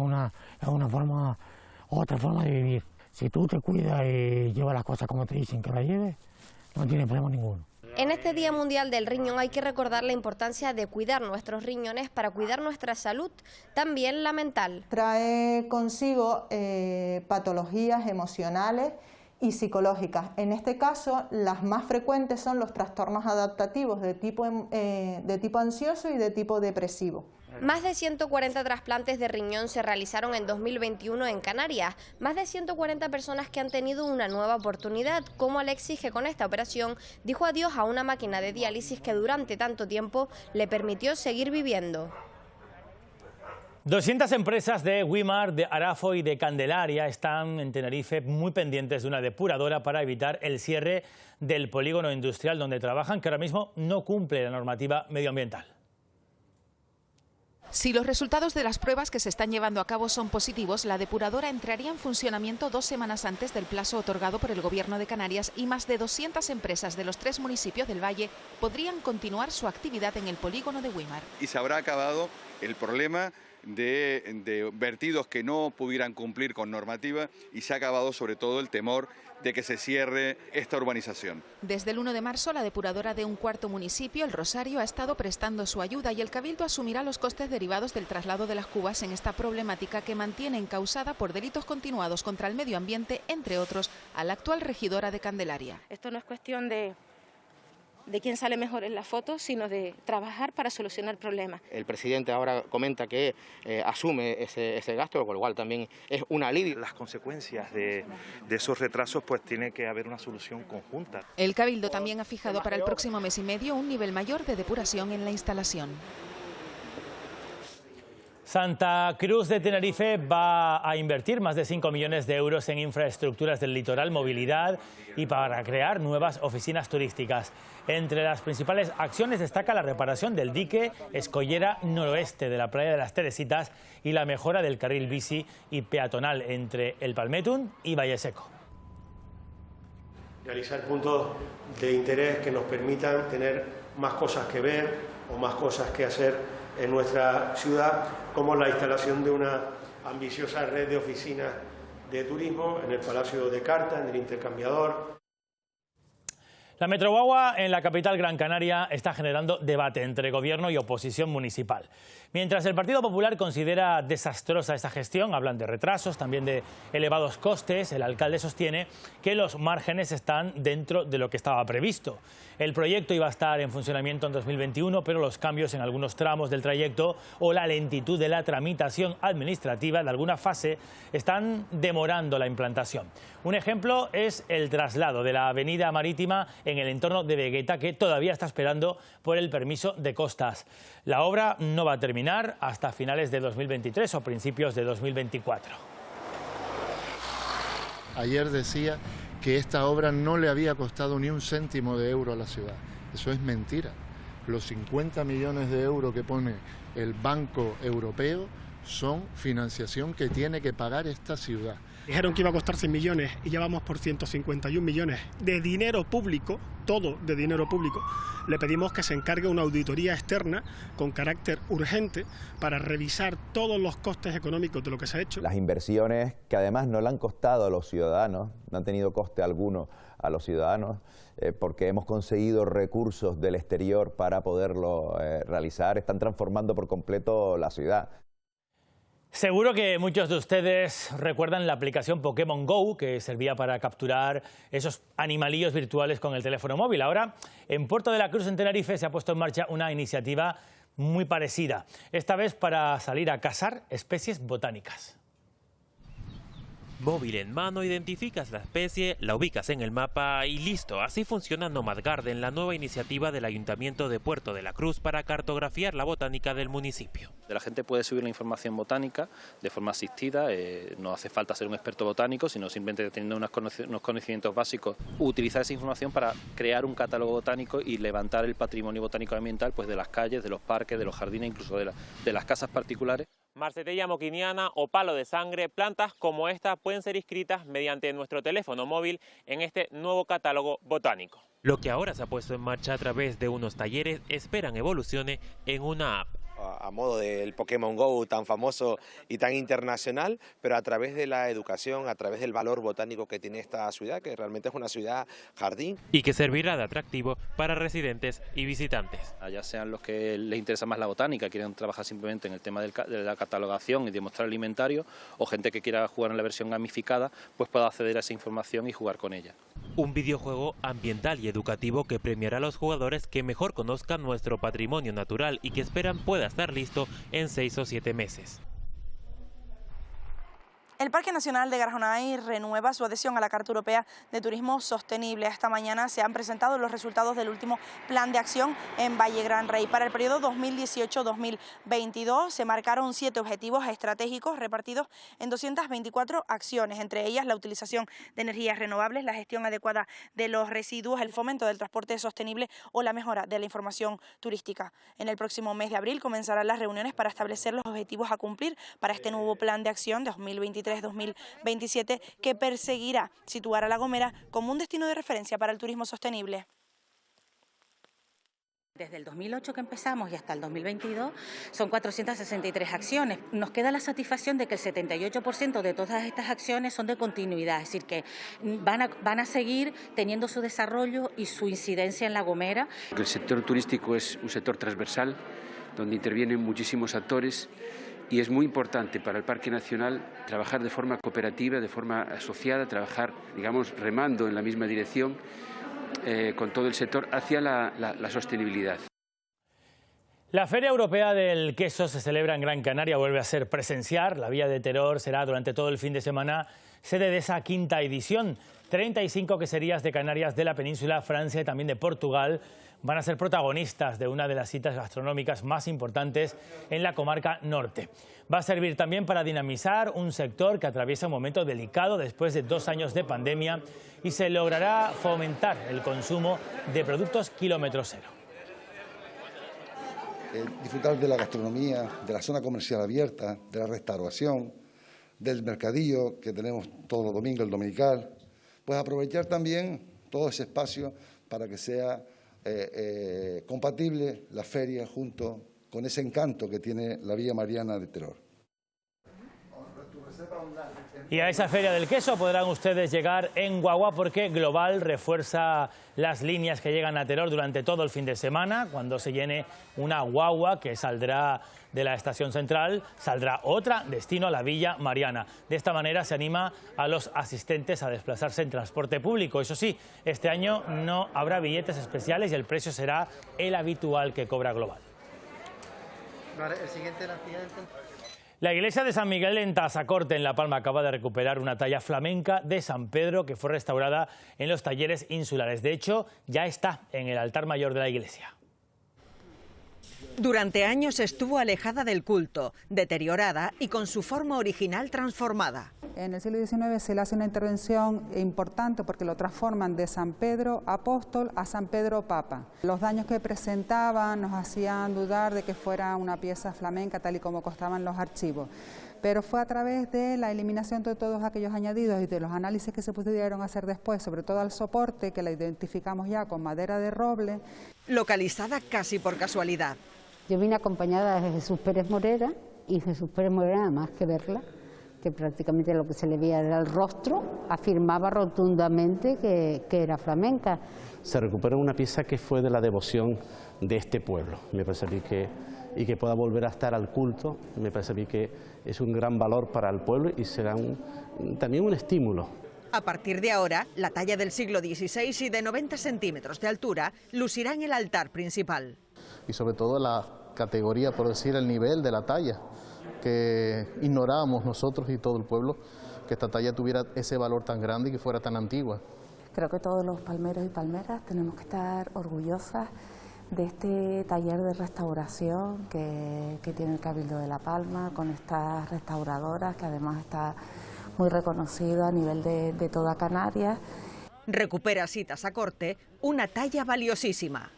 una forma, otra forma de vivir. Si tú te cuidas y llevas las cosas como te dicen que las lleves, no tienes problema ninguno. En este Día Mundial del Riñón hay que recordar la importancia de cuidar nuestros riñones para cuidar nuestra salud, también la mental. Trae consigo patologías emocionales y psicológicas. En este caso, las más frecuentes son los trastornos adaptativos de tipo ansioso y de tipo depresivo. Más de 140 trasplantes de riñón se realizaron en 2021 en Canarias. Más de 140 personas que han tenido una nueva oportunidad, como Alexis, que con esta operación dijo adiós a una máquina de diálisis que durante tanto tiempo le permitió seguir viviendo. 200 empresas de Wimar, de Arafo y de Candelaria están en Tenerife muy pendientes de una depuradora para evitar el cierre del polígono industrial donde trabajan, que ahora mismo no cumple la normativa medioambiental. Si los resultados de las pruebas que se están llevando a cabo son positivos, la depuradora entraría en funcionamiento 2 semanas antes del plazo otorgado por el Gobierno de Canarias y más de 200 empresas de los 3 municipios del Valle podrían continuar su actividad en el polígono de Wimar. Y se habrá acabado el problema de vertidos que no pudieran cumplir con normativa y se ha acabado sobre todo el temor de que se cierre esta urbanización. Desde el 1 de marzo, la depuradora de un cuarto municipio, El Rosario, ha estado prestando su ayuda y el Cabildo asumirá los costes derivados del traslado de las cubas en esta problemática que mantiene encausada por delitos continuados contra el medio ambiente, entre otros, a la actual regidora de Candelaria. Esto no es cuestión de quién sale mejor en la foto, sino de trabajar para solucionar problemas. El presidente ahora comenta que asume ese gasto, con lo cual también es un alivio. Las consecuencias de esos retrasos, pues tiene que haber una solución conjunta. El Cabildo también ha fijado para el próximo mes y medio un nivel mayor de depuración en la instalación. Santa Cruz de Tenerife va a invertir más de 5 millones de euros en infraestructuras del litoral, movilidad y para crear nuevas oficinas turísticas. Entre las principales acciones destaca la reparación del dique Escollera noroeste de la playa de las Teresitas y la mejora del carril bici y peatonal entre el Palmetún y Valle Seco. Realizar puntos de interés que nos permitan tener más cosas que ver o más cosas que hacer en nuestra ciudad, como la instalación de una ambiciosa red de oficinas de turismo en el Palacio de Carta, en el Intercambiador. La Metroguagua en la capital Gran Canaria está generando debate entre gobierno y oposición municipal. Mientras el Partido Popular considera desastrosa esta gestión, hablan de retrasos, también de elevados costes, el alcalde sostiene que los márgenes están dentro de lo que estaba previsto. El proyecto iba a estar en funcionamiento en 2021, pero los cambios en algunos tramos del trayecto o la lentitud de la tramitación administrativa de alguna fase están demorando la implantación. Un ejemplo es el traslado de la avenida marítima en el entorno de Vegueta, que todavía está esperando por el permiso de costas. La obra no va a terminar hasta finales de 2023 o principios de 2024. Ayer decía que esta obra no le había costado ni un céntimo de euro a la ciudad. Eso es mentira. los 50 millones de euros que pone el Banco Europeo son financiación que tiene que pagar esta ciudad. Dijeron que iba a costar 100 millones y ya vamos por 151 millones de dinero público, todo de dinero público. Le pedimos que se encargue una auditoría externa con carácter urgente para revisar todos los costes económicos de lo que se ha hecho. Las inversiones que además no le han costado a los ciudadanos, no han tenido coste alguno a los ciudadanos, porque hemos conseguido recursos del exterior para poderlo realizar, están transformando por completo la ciudad. Seguro que muchos de ustedes recuerdan la aplicación Pokémon Go, que servía para capturar esos animalillos virtuales con el teléfono móvil. Ahora, en Puerto de la Cruz, en Tenerife, se ha puesto en marcha una iniciativa muy parecida, esta vez para salir a cazar especies botánicas. Móvil en mano, identificas la especie, la ubicas en el mapa y listo. Así funciona Nomad Garden, la nueva iniciativa del Ayuntamiento de Puerto de la Cruz para cartografiar la botánica del municipio. La gente puede subir la información botánica de forma asistida, no hace falta ser un experto botánico, sino simplemente teniendo unos conocimientos básicos, utilizar esa información para crear un catálogo botánico y levantar el patrimonio botánico ambiental pues de las calles, de los parques, de los jardines, incluso de las casas particulares. Marcetella moquiniana o palo de sangre, plantas como esta pueden ser inscritas mediante nuestro teléfono móvil en este nuevo catálogo botánico. Lo que ahora se ha puesto en marcha a través de unos talleres esperan evolucione en una app. A modo del Pokémon Go tan famoso y tan internacional, pero a través de la educación, a través del valor botánico que tiene esta ciudad, que realmente es una ciudad jardín. Y que servirá de atractivo para residentes y visitantes. Ya sean los que les interesa más la botánica, quieren trabajar simplemente en el tema de la catalogación y demostrar el inventario, o gente que quiera jugar en la versión gamificada, pues pueda acceder a esa información y jugar con ella. Un videojuego ambiental y educativo que premiará a los jugadores que mejor conozcan nuestro patrimonio natural y que esperan pueda estar listo en 6 o 7 meses. El Parque Nacional de Garjonay renueva su adhesión a la Carta Europea de Turismo Sostenible. Esta mañana se han presentado los resultados del último plan de acción en Valle Gran Rey. Para el periodo 2018-2022 se marcaron 7 objetivos estratégicos repartidos en 224 acciones, entre ellas la utilización de energías renovables, la gestión adecuada de los residuos, el fomento del transporte sostenible o la mejora de la información turística. En el próximo mes de abril comenzarán las reuniones para establecer los objetivos a cumplir para este nuevo plan de acción de 2023-2027 que perseguirá situar a La Gomera como un destino de referencia para el turismo sostenible. Desde el 2008 que empezamos y hasta el 2022 son 463 acciones. Nos queda la satisfacción de que el 78% de todas estas acciones son de continuidad, es decir, que van a seguir teniendo su desarrollo y su incidencia en La Gomera. El sector turístico es un sector transversal donde intervienen muchísimos actores. Y es muy importante para el Parque Nacional trabajar de forma cooperativa, de forma asociada, trabajar, digamos, remando en la misma dirección con todo el sector hacia la sostenibilidad. La Feria Europea del Queso se celebra en Gran Canaria, vuelve a ser presencial. La Villa de Teror será durante todo el fin de semana sede de esa 5ª edición. 35 queserías de Canarias, de la península, Francia y también de Portugal van a ser protagonistas de una de las citas gastronómicas más importantes en la comarca norte. Va a servir también para dinamizar un sector que atraviesa un momento delicado después de 2 años de pandemia y se logrará fomentar el consumo de productos kilómetro cero. Disfrutar de la gastronomía, de la zona comercial abierta, de la restauración, del mercadillo que tenemos todos los domingos, el dominical, pues aprovechar también todo ese espacio para que sea compatible la feria junto con ese encanto que tiene la Villa Mariana de Teror. Y a esa Feria del Queso podrán ustedes llegar en guagua porque Global refuerza las líneas que llegan a Teror durante todo el fin de semana. Cuando se llene una guagua que saldrá de la estación central, saldrá otra destino a la Villa Mariana. De esta manera se anima a los asistentes a desplazarse en transporte público. Eso sí, este año no habrá billetes especiales y el precio será el habitual que cobra Global. Vale, el siguiente La iglesia de San Miguel en Tazacorte, en La Palma, acaba de recuperar una talla flamenca de San Pedro que fue restaurada en los talleres insulares. De hecho, ya está en el altar mayor de la iglesia. Durante años estuvo alejada del culto, deteriorada y con su forma original transformada. en el siglo XIX se le hace una intervención importante porque lo transforman de San Pedro apóstol a San Pedro papa. Los daños que presentaban nos hacían dudar de que fuera una pieza flamenca tal y como constaban los archivos. Pero fue a través de la eliminación de todos aquellos añadidos y de los análisis que se pudieron hacer después, sobre todo al soporte, que la identificamos ya con madera de roble. Localizada casi por casualidad. Yo vine acompañada de Jesús Pérez Morera, y Jesús Pérez Morera, nada más que verla, que prácticamente lo que se le veía era el rostro, afirmaba rotundamente que era flamenca. Se recupera una pieza que fue de la devoción de este pueblo. Me parece a mí y que pueda volver a estar al culto, me parece a mí que es un gran valor para el pueblo y será también un estímulo. A partir de ahora, la talla del siglo XVI y de 90 centímetros de altura lucirá en el altar principal. Y sobre todo la categoría, por decir, el nivel de la talla, que ignorábamos nosotros y todo el pueblo, que esta talla tuviera ese valor tan grande y que fuera tan antigua. Creo que todos los palmeros y palmeras tenemos que estar orgullosas de este taller de restauración que tiene el Cabildo de La Palma, con estas restauradoras, que además está muy reconocido a nivel de toda Canarias. Recupera citas a corte, una talla valiosísima.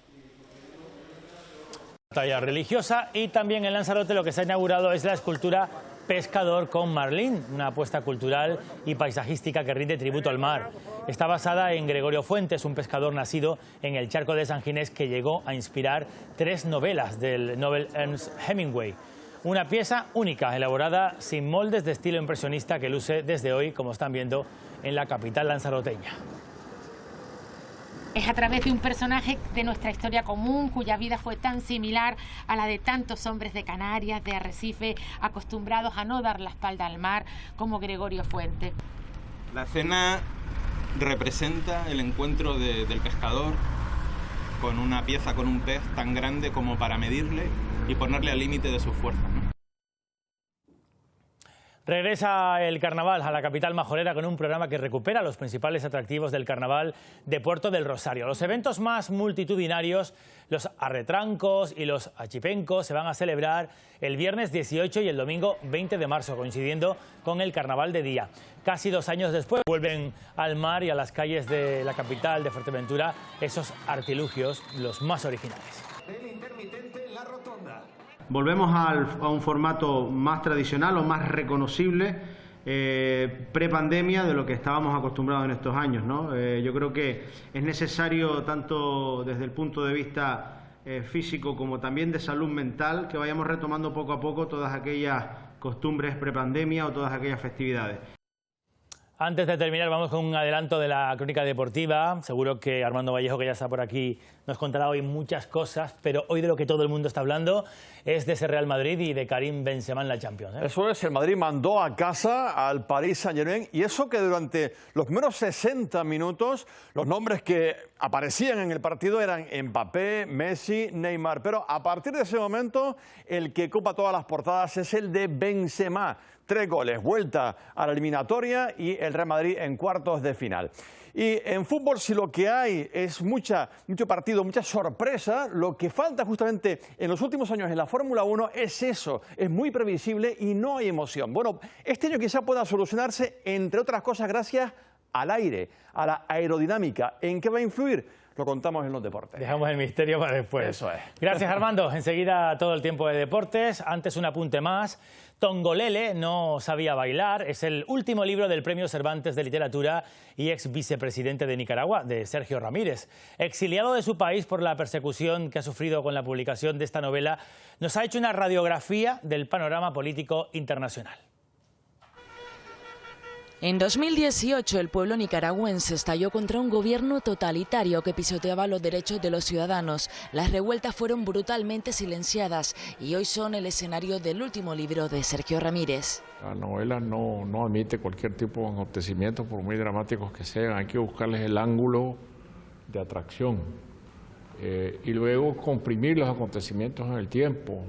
Talla religiosa, y también en Lanzarote lo que se ha inaugurado es la escultura Pescador con Marlín, una apuesta cultural y paisajística que rinde tributo al mar. Está basada en Gregorio Fuentes, un pescador nacido en el charco de San Ginés que llegó a inspirar 3 novelas del novel Ernest Hemingway. Una pieza única, elaborada sin moldes, de estilo impresionista, que luce desde hoy, como están viendo, en la capital lanzaroteña. Es a través de un personaje de nuestra historia común, cuya vida fue tan similar a la de tantos hombres de Canarias, de Arrecife, acostumbrados a no dar la espalda al mar, como Gregorio Fuentes. La escena representa el encuentro del pescador con una pieza, con un pez tan grande como para medirle y ponerle al límite de sus fuerzas, ¿no? Regresa el carnaval a la capital majorera con un programa que recupera los principales atractivos del carnaval de Puerto del Rosario. Los eventos más multitudinarios, los arretrancos y los achipencos, se van a celebrar el viernes 18 y el domingo 20 de marzo, coincidiendo con el carnaval de día. Casi 2 años después vuelven al mar y a las calles de la capital de Fuerteventura esos artilugios, los más originales. El intermitente en la rotonda. Volvemos a un formato más tradicional o más reconocible pre-pandemia de lo que estábamos acostumbrados en estos años, ¿no? Yo creo que es necesario, tanto desde el punto de vista físico como también de salud mental, que vayamos retomando poco a poco todas aquellas costumbres pre-pandemia o todas aquellas festividades. Antes de terminar, vamos con un adelanto de la crónica deportiva. Seguro que Armando Vallejo, que ya está por aquí, nos contará hoy muchas cosas, pero hoy de lo que todo el mundo está hablando es de ese Real Madrid y de Karim Benzema en la Champions, ¿eh? Eso es, el Madrid mandó a casa al Paris Saint-Germain, y eso que durante los primeros 60 minutos los nombres que aparecían en el partido eran Mbappé, Messi, Neymar, pero a partir de ese momento el que copa todas las portadas es el de Benzema. 3 goles, vuelta a la eliminatoria y el Real Madrid en cuartos de final. Y en fútbol, si lo que hay es mucho partido, mucha sorpresa, lo que falta justamente en los últimos años en la Fórmula 1 es eso, es muy previsible y no hay emoción. Bueno, este año quizá pueda solucionarse, entre otras cosas, gracias al aire, a la aerodinámica. ¿En qué va a influir? Lo contamos en los deportes. Dejamos el misterio para después. Eso es. Gracias, Armando. Enseguida todo el tiempo de deportes. Antes un apunte más. Tongolele no sabía bailar. Es el último libro del Premio Cervantes de Literatura y ex vicepresidente de Nicaragua, de Sergio Ramírez. Exiliado de su país por la persecución que ha sufrido con la publicación de esta novela, nos ha hecho una radiografía del panorama político internacional. En 2018, el pueblo nicaragüense estalló contra un gobierno totalitario que pisoteaba los derechos de los ciudadanos. Las revueltas fueron brutalmente silenciadas y hoy son el escenario del último libro de Sergio Ramírez. La novela no admite cualquier tipo de acontecimientos, por muy dramáticos que sean. Hay que buscarles el ángulo de atracción y luego comprimir los acontecimientos en el tiempo.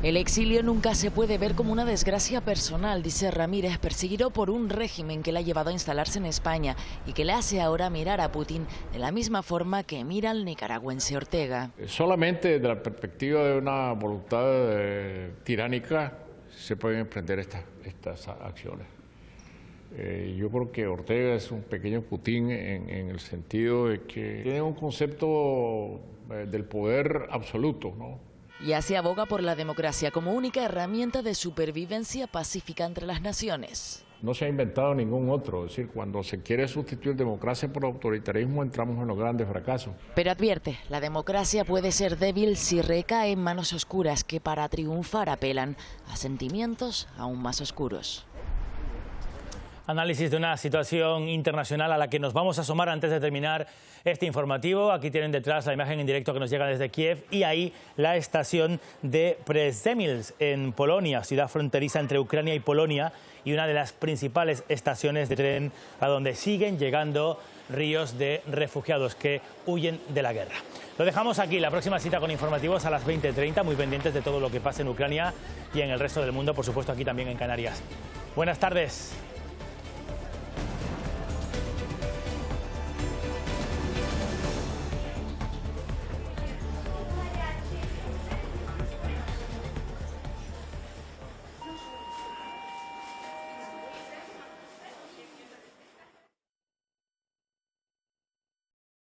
El exilio nunca se puede ver como una desgracia personal, dice Ramírez, perseguido por un régimen que le ha llevado a instalarse en España y que le hace ahora mirar a Putin de la misma forma que mira al nicaragüense Ortega. Solamente desde la perspectiva de una voluntad tiránica se pueden emprender estas acciones. Yo creo que Ortega es un pequeño Putin en el sentido de que tiene un concepto del poder absoluto, ¿no? Y así aboga por la democracia como única herramienta de supervivencia pacífica entre las naciones. No se ha inventado ningún otro, es decir, cuando se quiere sustituir democracia por autoritarismo entramos en los grandes fracasos. Pero advierte, la democracia puede ser débil si recae en manos oscuras que para triunfar apelan a sentimientos aún más oscuros. Análisis de una situación internacional a la que nos vamos a asomar antes de terminar este informativo. Aquí tienen detrás la imagen en directo que nos llega desde Kiev y ahí la estación de Przemyśl en Polonia, ciudad fronteriza entre Ucrania y Polonia y una de las principales estaciones de tren a donde siguen llegando ríos de refugiados que huyen de la guerra. Lo dejamos aquí, la próxima cita con informativos a las 20:30, muy pendientes de todo lo que pasa en Ucrania y en el resto del mundo, por supuesto aquí también en Canarias. Buenas tardes.